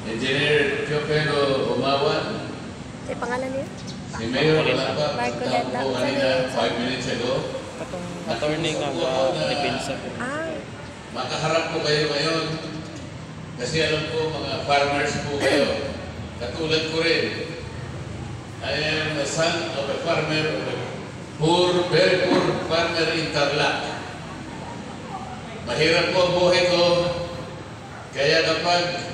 Engineer Teofilo Umawan. Ay, pangalan niya? Si Mayor wala pa. Marcoleta. Tapo kanina, 5 minutes ago. Attorney nga depensa po. Makaharap po kayo ngayon. Kasi alam ko, mga farmers po kayo. Katulad ko rin. I am the son of a farmer, very poor farmer in Tarlac. Mahirap po ang buhay ko. Kaya kapag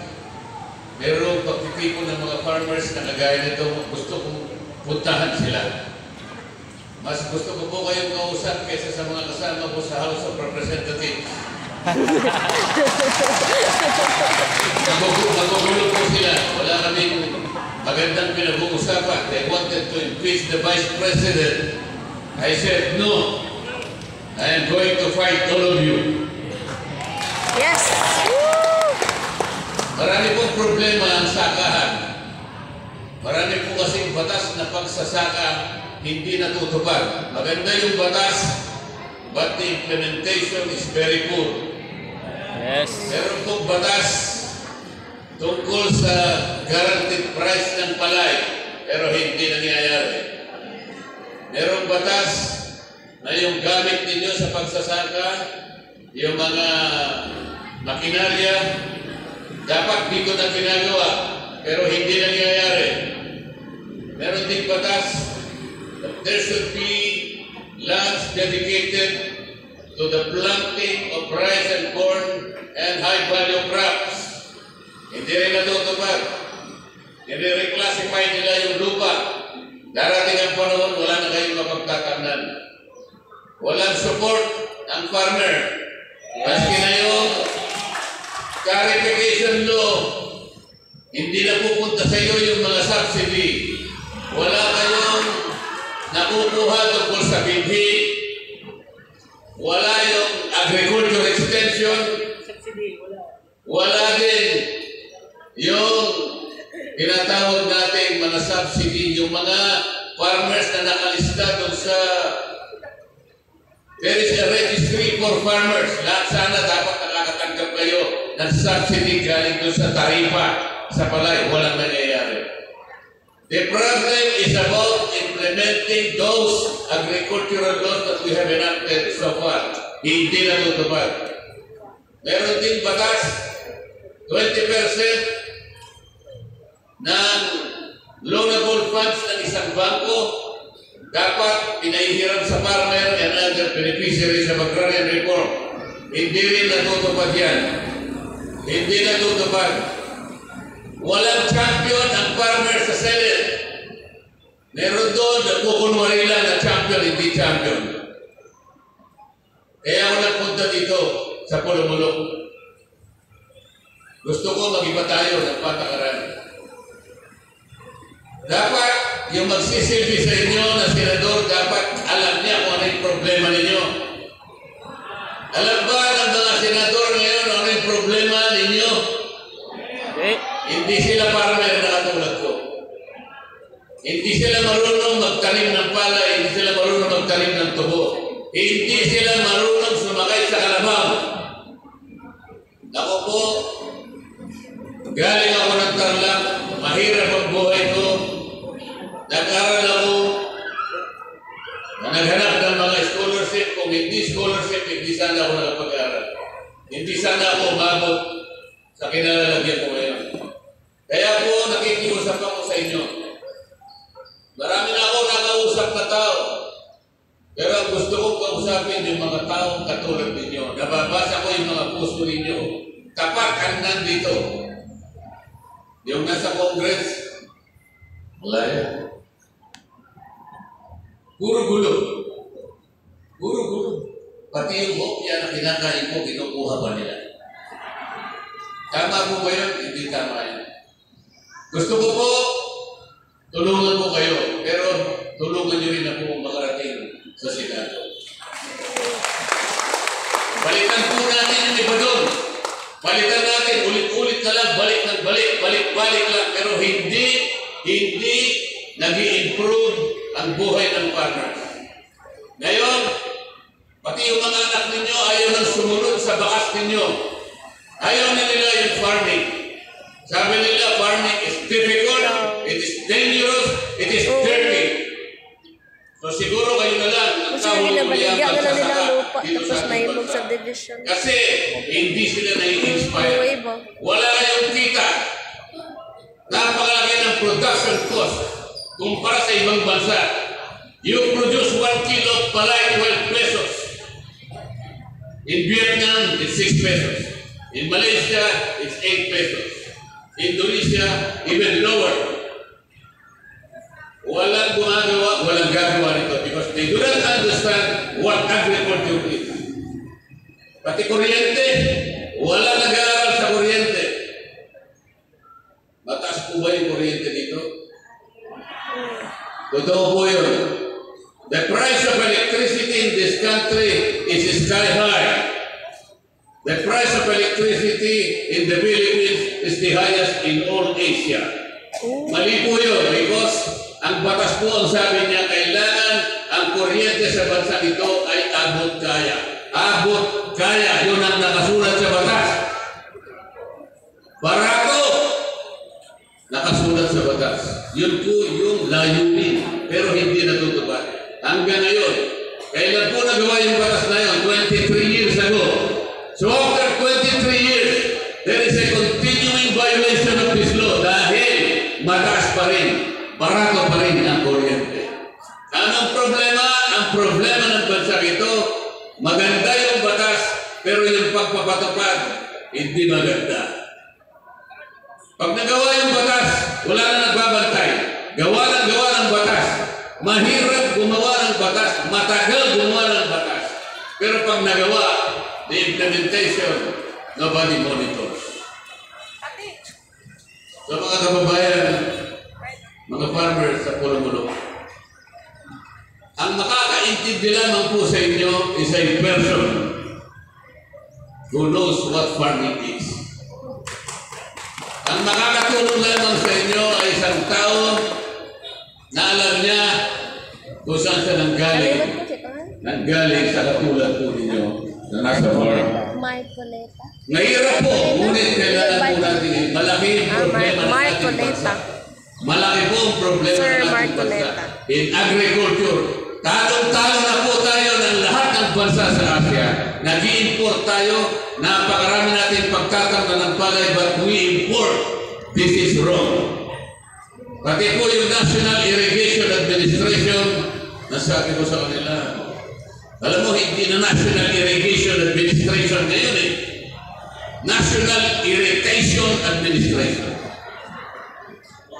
mayroong pagtitipon ng mga farmers na kagaya nito, gusto kong puntahan sila. Mas gusto ko po kayong kausap kaysa sa mga kasama ko sa House of Representatives. Nagugulo po sila. Wala kaming magandang pinag-uusapan. They wanted to impeach the Vice President. I said, no. I am going to fight all of you. Yes! Marami pong problema ang sakahan. Marami po kasing batas na pagsasaka hindi natutupad. Maganda yung batas, but the implementation is very poor. Yes. Meron pong batas tungkol sa guaranteed price ng palay, pero hindi nangyayari. Merong batas na yung gamit ninyo sa pagsasaka, yung mga makinarya, dapat dito na ginagawa, pero hindi nangyayari. Meron ding batas that there should be lands dedicated to the planting of rice and corn and high-value crops. Hindi rin natutupad. Nire-reclassify nila yung lupa. Darating ang panahon, wala na kayong mapagtatamnan. Walang support ang farmer. Maski na yung clarification law, hindi na pupunta sa iyo yung mga subsidy. Wala kayong nakukuha tungkol sa binhi. Wala yung agriculture extension. Wala din yung tinatawag natin mga subsidy, yung mga farmers na nakalista doon sa there is a registry for farmers. Lahat sana dapat nakakatanggap kayo ng subsidy galing doon sa tarifa sa palay. Walang nangyayari. The problem is about implementing those agricultural laws that we have enacted so far. Hindi natutupad. Meron din batas, 20% ng loanable funds ng isang bangko dapat pinahihiram sa farmer and other beneficiaries of agrarian reform. Hindi rin natutupad yan. Hindi natutupad. Walang champion ang farmer sa Senate. Meron doon, nagkukunwari lang na champion, hindi champion. Kaya ako nagpunta dito sa Pulumulok. Gusto ko mag-iba tayo ng patakaran. Dapat yung magsisilbi sa inyo na senador, dapat alam niya kung ano yung problema ninyo. Alam ba ng mga senador ngayon ano yung problema ninyo? Hindi sila farmer na katulad ko. Hindi sila marunong magtanim ng palay, hindi sila marunong magtanim ng tubo. Hindi sila marunong sumakay sa kalabaw. Ako po, galing ako ng Tarlac, mahirap ang buhay ko. Nag-aral ako, naghanap ng mga scholarship. Kung hindi scholarship, hindi sana ako nakapag-aral. Hindi sana ako umabot sa kinalalagyan ko ngayon. Kaya po, nakikiusap ako sa inyo. Marami na ako nakausap na tao. Pero ang gusto kong kausapin yung mga taong katulad ninyo. Nababasa ko yung mga puso ninyo. Kapag ang nandito, yung nasa Congress, wala yan. Puro gulo. Puro gulo. Pati yung hopya na kinakain ko, kinukuha ba nila? Tama po ba yun? Hindi tama yan. Gusto ko po, tulungan ko kayo, pero tulungan nyo rin ako makarating sa Senado. Balikan po natin yung iba doon. Balikan natin, ulit-ulit na lang, balik-balik lang, pero hindi nag-i-improve ang buhay ng farmers. Ngayon, pati yung mga anak ninyo ayaw nang sumunod sa bakas ninyo. Ayaw nila yung farming. Sabi nila, Tapos sa may ating ibang bansa. subdivision. Kasi hindi sila nai-inspire. Nuevo. Wala kayong kita. Napakalaki ng production cost kumpara sa ibang bansa. You produce 1 kilo of palay, 12 pesos. In Vietnam, it's 6 pesos. In Malaysia, it's 8 pesos. Indonesia, even lower. Walang gumagawa, walang gagawa nito because they do not understand what agriculture is. Pati kuryente, walang nag-aaral sa kuryente. Mataas po ba yung kuryente dito? Totoo po yun. The price of electricity in this country is sky high. The price of electricity in the Philippines is the highest in all Asia. Mali po yun because ang batas po ang sabi niya kailangan ang kuryente sa bansa ito ay abot kaya. Abot kaya, yun ang nakasulat sa batas. Barato, nakasulat sa batas. Yun po yung layunin, pero hindi natutupad. Hanggang ngayon, kailan po nagawa yung batas na yun? 23 years ago. So after 23 years, there is a continuing violation of this law dahil mataas pa rin, barato pa rin ang kuryente. Anong problema? Ang problema ng bansa ito, maganda yung batas, pero yung pagpapatupad, hindi maganda. Pag nagawa yung batas, wala na nagbabantay. Gawa ng batas. Mahirap gumawa ng batas. Matagal gumawa ng batas. Pero pag nagawa, the implementation, nobody monitors. So mga kababayan, mga farmers sa Pulo-Mulo, ang makakaintindi lamang po sa inyo is a person who knows what farming is. Ang makakatulong lamang sa inyo ay isang tao na alam niya kung saan siya nanggaling. Nanggaling sa katulad po ninyo na nasa farm. Marcoleta. Mahirap po, ngunit kailangan po natin malaki yung problema ng ating bansa. Malaki po ang problema Sir ng ating Marcoleta. bansa. In agriculture, talong-talo na po tayo ng lahat ng bansa sa Asia. Nag-i-import tayo, napakarami natin pagtatamnan ng palay, but we import. This is wrong. Pati po yung National Irrigation Administration, nasabi ko sa kanila, alam mo, hindi na National Irrigation Administration ngayon eh. National Irrigation Administration.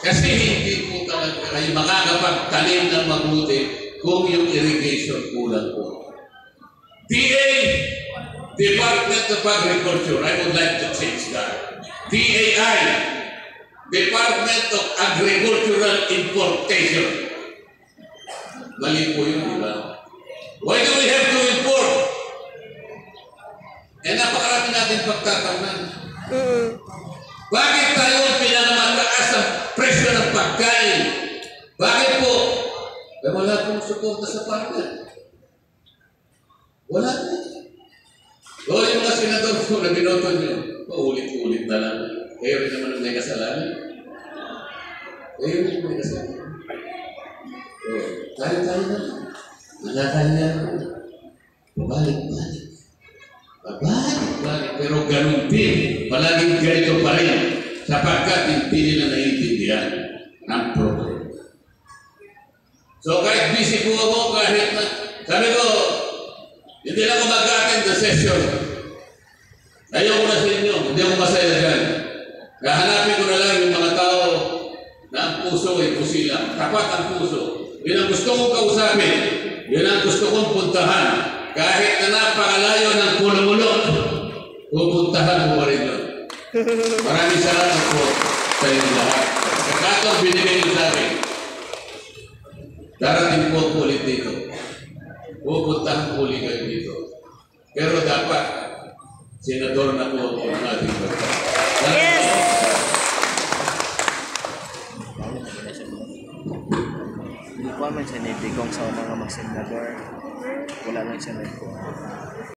Kasi hindi po talaga kayo makakapagtanim ng mabuti kung yung irrigation kulang po. DA, Department of Agriculture, I would like to change that. DAI, Department of Agricultural Importation. Mali po yun, di ba? Why do we have to import? Eh, napakarami natin pagtatamnan. Bakit tayo pinakamataas ang presyo ng pagkain? Bakit po? Eh, wala pong suporta sa partner. Wala po. O yung mga senador po na binoto nyo, ulit-ulit na lang. Kayo rin naman ang may kasalanan. Kayo rin ang may kasalanan. Tayo-tayo na. Nagkakanya. Pabalik-balik. Pabalik-balik. Pero ganun din. Palaging ganito pa rin. Sapagkat hindi nila naiintindihan ang problema. So kahit busy po ako, kahit na, sabi ko, hindi lang ako mag-attend the session. Ayoko na sa inyo, hindi ako masaya dyan. Kahanapin ko na lang yung mga tao na ang puso ay pusila. Tapat ang puso. Yun ang gusto kong kausapin. Yun ang gusto kong puntahan. Kahit na napakalayo ng Pulo-Mulo, pupuntahan mo pa rin yun. Maraming salamat po sa inyo lahat. Katong binigay nyo sa akin. Darating po ako ulit dito. Pupuntahan po ulit kayo dito. Pero dapat, senador na po ako ng ating bansa. Yes! Hindi ko naman siya nabigong sa mga magsenador. Wala lang siya nagpo.